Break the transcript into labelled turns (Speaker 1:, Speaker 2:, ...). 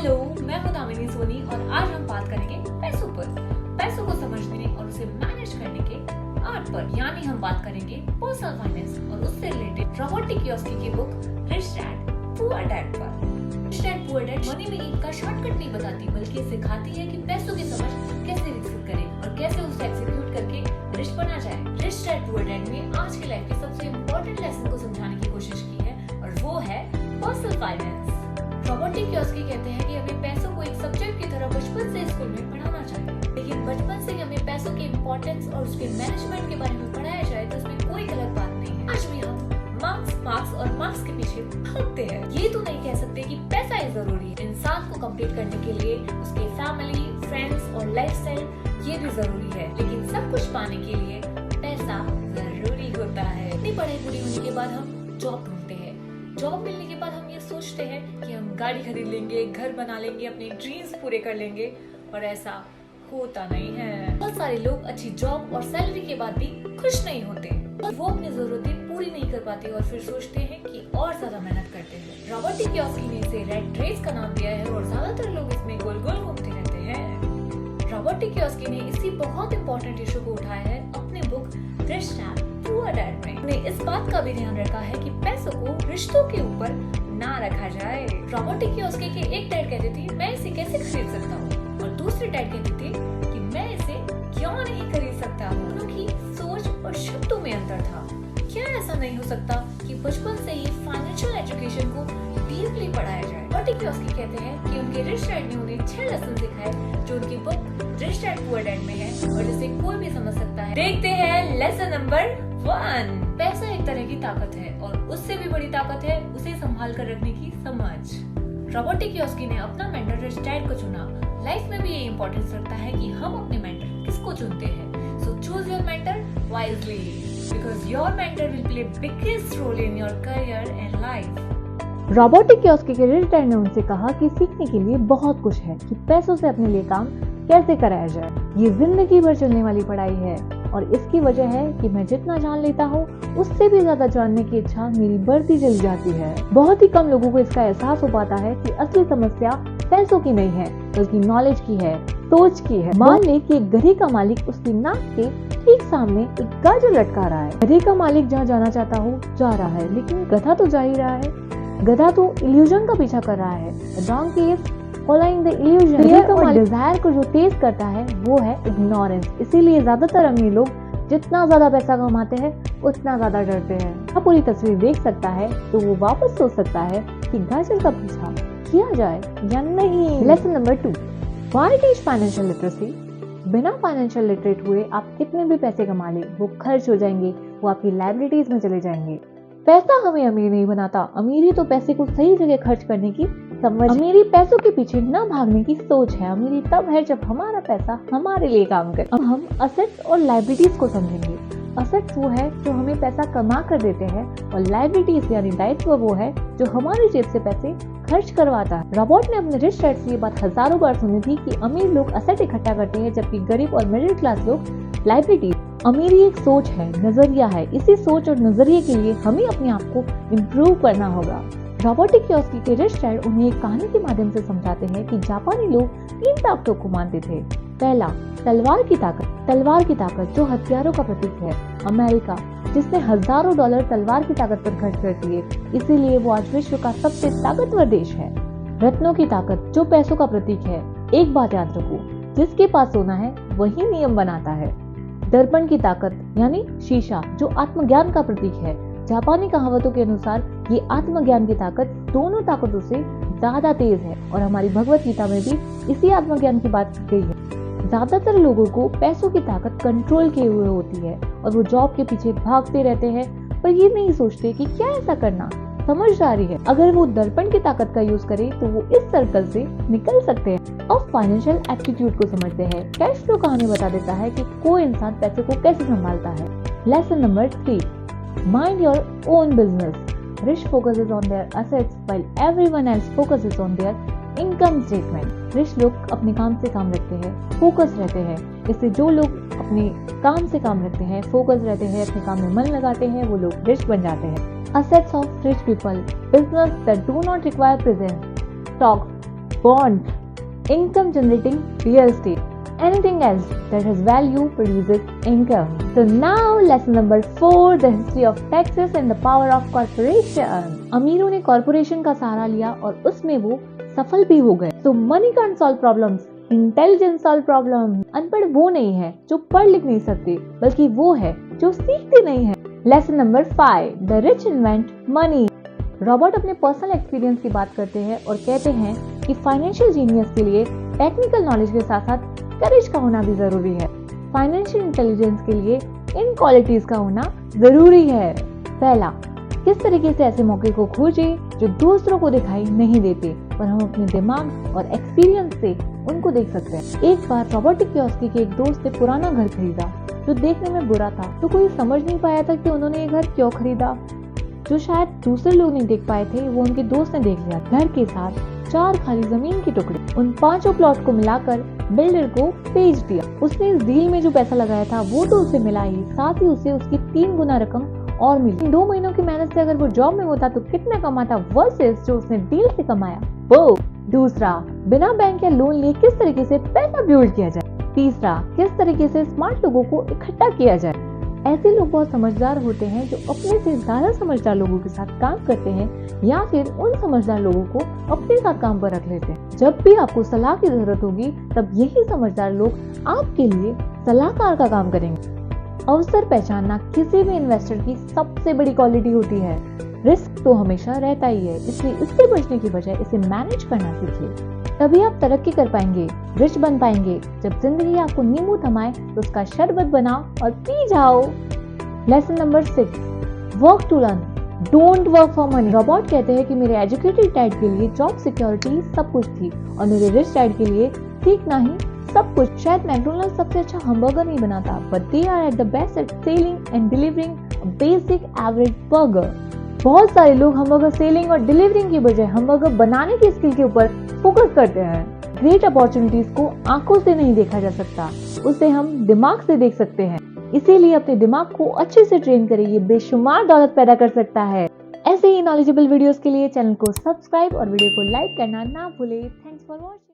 Speaker 1: Hello, मैं हूं दामिनी सोनी और आज हम बात करेंगे पैसों पर। पैसों को समझने और उसे मैनेज करने के आर्ट पर, यानी हम बात करेंगे पर्सनल फाइनेंस और उससे रिलेटेड रॉबर्ट कियोसाकी की book rich dad poor dad पर। Rich dad poor dad money making का शॉर्टकट नहीं बताती, बल्कि सिखाती है कि पैसों की समझ कैसे विकसित करें और कैसे उसे एक्जीक्यूट करके रिच बना जाए। रिच डैड पुअर डैड में आज की लाइफ के सबसे इम्पोर्टेंट लेसन को समझाने की कोशिश की है और वो है पर्सनल फाइनेंस। रॉबर्ट कियोसाकी कहते हैं कि हमें पैसों को एक सब्जेक्ट की तरह बचपन से स्कूल में पढ़ाना चाहिए, लेकिन बचपन से हमें पैसों की इम्पोर्टेंस और उसके मैनेजमेंट के बारे में पढ़ाया जाए तो उसमें कोई गलत बात नहीं है। आज भी हम मार्क्स के पीछे भागते हैं। ये तो नहीं कह सकते कि पैसा ही जरूरी है। इंसान को कंप्लीट करने के लिए उसके फैमिली, फ्रेंड्स और लाइफस्टाइल ये भी जरूरी है, लेकिन सब कुछ पाने के लिए पैसा जरूरी होता है। इतनी पढ़ाई पूरी होने के बाद हम जॉब ढूंढते हैं। जॉब मिलने के बाद हम ये सोचते हैं कि हम गाड़ी खरीद लेंगे, घर बना लेंगे, अपने ड्रीम्स पूरे कर लेंगे, और ऐसा होता नहीं है। बहुत सारे लोग अच्छी जॉब और सैलरी के बाद भी खुश नहीं होते और वो अपनी जरूरतें पूरी नहीं कर पाते और फिर सोचते हैं कि और ज्यादा मेहनत करते हैं। रॉबर्ट कियोसाकी ने इसे रेट रेस का नाम दिया है और ज्यादातर लोग इसमें गोल गोल घूमते रहते हैं। रॉबर्ट कियोसाकी ने इसी बहुत इंपॉर्टेंट इशू को उठाया है अपने book rich dad poor dad में। उन्होंने इस बात का भी ध्यान रखा है कि पैसों को रिश्तों के ऊपर ना रखा जाए। रॉबर्ट कियोसाकी के एक डैड कहते थे मैं इसे कैसे खरीद सकता हूँ, और दूसरे डैड कहते थे कि मैं इसे क्यों नहीं खरीद सकता हूँ। दोनों की सोच और शब्दों में अंतर था। क्या ऐसा नहीं हो सकता कि बचपन से ही फाइनेंशियल एजुकेशन को डीपली पढ़ाया जाए? रॉबर्ट कियोसाकी कहते हैं कि उनके रिच डैड ने उन्हें 6 लेसन सिखाए जो उनकी book rich dad poor dad में है और जिसे कोई भी समझ सकता है। देखते हैं लेसन नंबर 1। पैसा एक तरह की ताकत है और उससे भी बड़ी ताकत है उसे संभाल कर रखने की समझ। रॉबर्ट कियोसाकी ने अपना मेंटर रिच डैड को चुना। लाइफ में भी ये इम्पोर्टेंस रखता है कि हम अपने मेंटर किसको चुनते हैं। So choose your mentor wisely because your mentor will play biggest role in your career and life.
Speaker 2: Robert Kiyosaki के रिच डैड ने उनसे कहा कि सीखने के लिए बहुत कुछ है कि पैसों से अपने लिए काम कैसे कराया जाए। ये जिंदगी भर चलने वाली पढ़ाई है और इसकी वजह है कि मैं जितना जान लेता हूँ उससे भी ज्यादा जानने की इच्छा मेरी बढ़ती चली जाती है। बहुत ही कम लोगों को इसका एहसास हो पाता है कि असली समस्या पैसों की नहीं है बल्कि नॉलेज की है, सोच की है। मान ले कि एक गधे का मालिक उसकी नाक के ठीक सामने एक गाजर लटका रहा है। गधे का मालिक जहाँ जाना चाहता हो जा रहा है, लेकिन गधा तो जा ही रहा है। गधा तो इल्यूजन का पीछा कर रहा है। Donkey is following the illusion. Fear और डिजायर को जो तेज करता है वो है इग्नोरेंस। इसीलिए ज्यादातर अमीर लोग जितना ज्यादा पैसा कमाते हैं उतना ज्यादा डरते हैं। आप पूरी तस्वीर देख सकता है तो वो वापस सोच सकता है कि गाजर का पीछा किया जाए या नहीं। Lesson number 2, why teach financial literacy. बिना फाइनेंशियल लिटरेट हुए आप कितने भी पैसे कमा ले वो खर्च हो जाएंगे, वो आपकी लायबिलिटीज में चले जाएंगे। पैसा हमें अमीर नहीं बनाता, अमीरी तो पैसे को सही जगह खर्च करने की समझ। अमीरी पैसों के पीछे न भागने की सोच है। अमीरी तब है जब हमारा पैसा हमारे लिए काम करे। अब हम असेट्स और लायबिलिटीज को समझेंगे। असेट्स वो है जो हमें पैसा कमा कर देते हैं और लायबिलिटीज यानी दायित्व वो है जो हमारी जेब से पैसे खर्च करवाता है। रॉबर्ट ने अपने रिच डैड से ये बात हजारों बार सुनी थी कि अमीर लोग असेट इकट्ठा करते हैं जबकि गरीब और मिडिल क्लास लोग लायबिलिटीज। अमीरी एक सोच है, नजरिया है। इसी सोच और नजरिए के लिए हमें अपने आप को इम्प्रूव करना होगा। रॉबर्ट कियोसाकी के रिच डैड उन्हें एक कहानी के माध्यम से समझाते हैं कि जापानी लोग 3 ताकतों को मानते थे। पहला, तलवार की ताकत। तलवार की ताकत जो हथियारों का प्रतीक है। अमेरिका जिसने हजारों डॉलर तलवार की ताकत पर खर्च कर दिए, इसीलिए वो आज विश्व का सबसे ताकतवर देश है। रत्नों की ताकत जो पैसों का प्रतीक है। एक बात याद रखो, जिसके पास सोना है वही नियम बनाता है। दर्पण की ताकत यानी शीशा जो आत्मज्ञान का प्रतीक है। जापानी कहावतों के अनुसार ये आत्मज्ञान की ताकत दोनों ताकतों से ज्यादा तेज है और हमारी भगवत गीता में भी इसी आत्मज्ञान की बात की गई है। ज्यादातर लोगों को पैसों की ताकत कंट्रोल किए हुए होती है और वो जॉब के पीछे भागते रहते हैं, पर ये नहीं सोचते कि क्या ऐसा करना समझदारी है। अगर वो दर्पण की ताकत का यूज करे तो वो इस सर्कल से निकल सकते हैं। अब फाइनेंशियल एप्टीट्यूड को समझते हैं। कैश फ्लो कहानी बता देता है कि कोई इंसान पैसे को कैसे संभालता है। Lesson number 3, mind your own business. Rich focuses on their assets while everyone else focuses on their income statement. Rich लोग अपने काम से काम रखते हैं, फोकस रहते हैं। इससे जो लोग अपने काम से काम रखते हैं, फोकस रहते हैं, अपने काम में मन लगाते हैं, वो लोग रिच बन जाते हैं। Assets of rich people: business that do not require presence, stocks, bonds, income generating real estate. Anything else that has value produces income. So now lesson number 4, the history of taxes and the power of corporation. अमीरों ने corporation का सहारा लिया और उसमें वो सफल भी हो गए. So money can't solve problems, intelligence solve problems. अनपढ़ वो नहीं है जो पढ़ लिख नहीं सकते, बल्कि वो है जो सीखते नहीं है. Lesson number 5, the rich invent money. Robert अपने पर्सनल एक्सपीरियंस की बात करते हैं और कहते हैं कि फाइनेंशियल जीनियस के लिए टेक्निकल नॉलेज के साथ साथ करेज का होना भी जरूरी है. फाइनेंशियल इंटेलिजेंस के लिए इन क्वालिटीज का होना जरूरी है. पहला, किस तरीके से ऐसे मौके को खोजें जो दूसरों को दिखाई नहीं देते, पर हम अपने दिमाग और एक्सपीरियंस से उनको देख सकते हैं. एक बार रॉबर्ट कियोस्की के एक दोस्त ने पुराना घर खरीदा जो देखने में बुरा था, तो कोई समझ नहीं पाया था कि उन्होंने ये घर क्यों खरीदा. जो शायद दूसरे लोग नहीं देख पाए थे, वो उनके दोस्त ने देख लिया. घर के साथ 4 खाली जमीन के टुकड़े, उन 5 प्लॉट को मिलाकर बिल्डर को बेच दिया. उसने इस डील में जो पैसा लगाया था वो तो उसे मिला ही, साथ ही उसे उसकी 3 गुना रकम और मिली. 2 महीनों की मेहनत से अगर वो जॉब में होता तो कितना कमाता वर्सेस जो उसने डील से कमाया वो. दूसरा, बिना बैंक या लोन लिए किस तरीके से पैसा बिल्ड किया जाए. तीसरा, किस तरीके से स्मार्ट लोगों को इकट्ठा किया जाए. ऐसे लोग बहुत समझदार होते हैं जो अपने से ज्यादा समझदार लोगों के साथ काम करते हैं या फिर उन समझदार लोगों को अपने साथ काम पर रख लेते हैं. जब भी आपको सलाह की जरूरत होगी तब यही समझदार लोग आपके लिए सलाहकार का काम करेंगे. अवसर पहचानना किसी भी इन्वेस्टर की सबसे बड़ी क्वालिटी होती है. रिस्क तो हमेशा रहता ही है, इसलिए इससे बचने की बजाय इसे मैनेज करना सीखिए. तभी आप तरक्की कर पाएंगे, रिच बन पाएंगे. जब जिंदगी आपको नींबू थमाए तो उसका शरबत बनाओ और पी जाओ. Lesson number 6, work to learn, don't work for money. Robert कहते हैं कि मेरे एजुकेटेड डैड के लिए जॉब सिक्योरिटी सब कुछ थी और मेरे रिच डैड के लिए सीखना ही सब कुछ. शायद मैकडॉनल्ड्स सबसे अच्छा हमबर्गर नहीं बनाता, but they are at the best at selling and delivering basic average burger. बहुत सारे लोग हमबर्गर सेलिंग और डिलीवरिंग की बजाय हमबर्गर बनाने की स्किल के ऊपर फोकस करते हैं. ग्रेट अपॉर्चुनिटीज को आंखों से नहीं देखा जा सकता, उसे हम दिमाग से देख सकते हैं. इसीलिए अपने दिमाग को अच्छे से ट्रेन करें, ये बेशुमार दौलत पैदा कर सकता है. ऐसे ही नॉलेजेबल वीडियोस के लिए चैनल को सब्सक्राइब और वीडियो को लाइक करना ना भूलें. Thanks for watching.